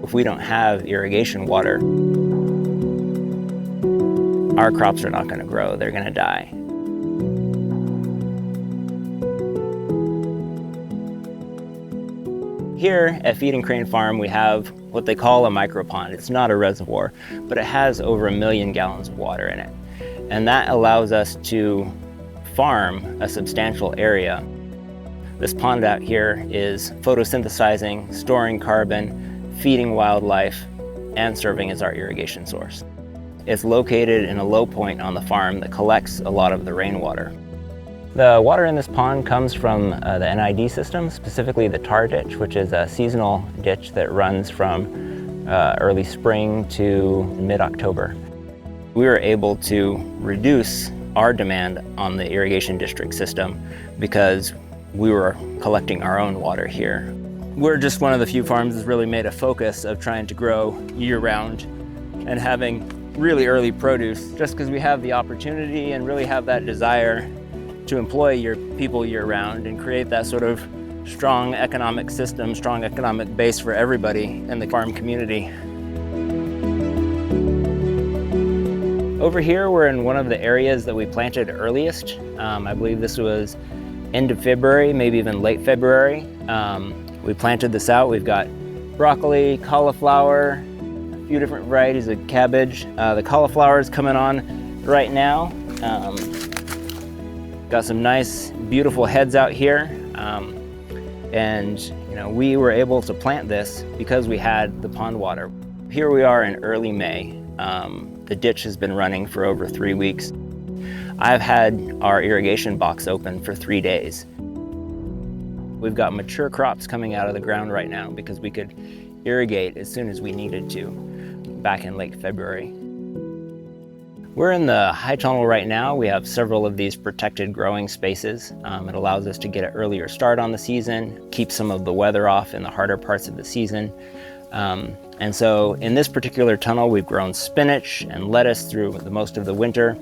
If we don't have irrigation water, our crops are not going to grow, they're going to die. Here at Feed and Crane Farm, we have what they call a micro pond. It's not a reservoir, but it has over 1 million gallons of water in it. And that allows us to farm a substantial area. This pond out here is photosynthesizing, storing carbon, feeding wildlife, and serving as our irrigation source. It's located in a low point on the farm that collects a lot of the rainwater. The water in this pond comes from the NID system, specifically the tar ditch, which is a seasonal ditch that runs from early spring to mid-October. We were able to reduce our demand on the irrigation district system because we were collecting our own water here. We're just one of the few farms that's really made a focus of trying to grow year-round and having really early produce, just because we have the opportunity and really have that desire to employ your people year-round and create that sort of strong economic system, strong economic base for everybody in the farm community. Over here, we're in one of the areas that we planted earliest. I believe this was end of February, maybe even late February. We planted this out. We've got broccoli, cauliflower, a few different varieties of cabbage. The cauliflower is coming on right now. Got some nice, beautiful heads out here. And we were able to plant this because we had the pond water. Here we are in early May. The ditch has been running for over 3 weeks. I've had our irrigation box open for 3 days. We've got mature crops coming out of the ground right now because we could irrigate as soon as we needed to back in late February. We're in the high tunnel right now. We have several of these protected growing spaces. It allows us to get an earlier start on the season, keep some of the weather off in the harder parts of the season. And so in this particular tunnel, we've grown spinach and lettuce through most of the winter.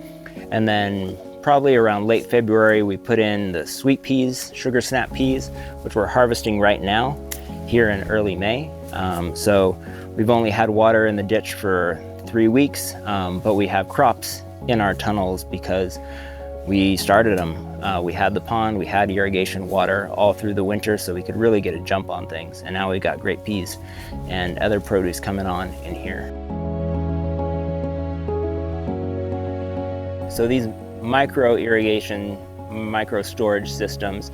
And then probably around late February, we put in the sweet peas, sugar snap peas, which we're harvesting right now here in early May. So we've only had water in the ditch for 3 weeks, but we have crops in our tunnels because we started them. We had the pond, we had irrigation water all through the winter, so we could really get a jump on things. And now we've got great peas and other produce coming on in here. So these micro irrigation, micro storage systems,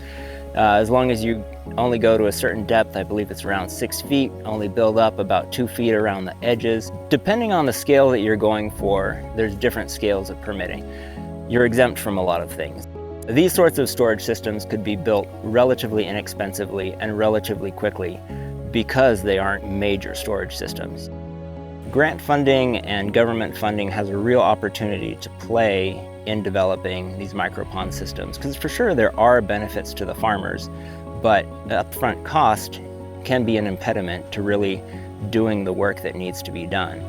as long as you only go to a certain depth, I believe it's around 6 feet, only build up about 2 feet around the edges. Depending on the scale that you're going for, there's different scales of permitting. You're exempt from a lot of things. These sorts of storage systems could be built relatively inexpensively and relatively quickly because they aren't major storage systems. Grant funding and government funding has a real opportunity to play in developing these micropond systems, because for sure there are benefits to the farmers, but the upfront cost can be an impediment to really doing the work that needs to be done.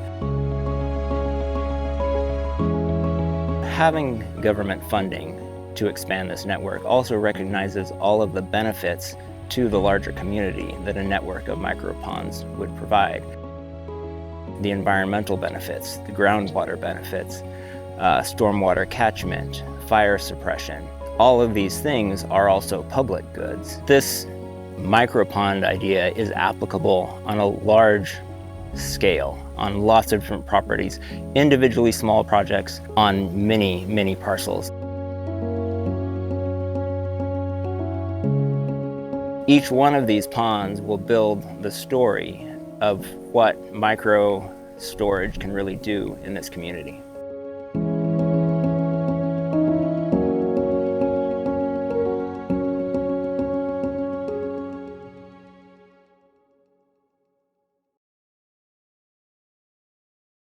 Having government funding to expand this network also recognizes all of the benefits to the larger community that a network of microponds would provide. The environmental benefits, the groundwater benefits, stormwater catchment, fire suppression. All of these things are also public goods. This micropond idea is applicable on a large scale, on lots of different properties, individually small projects on many, many parcels. Each one of these ponds will build the story of what micro storage can really do in this community.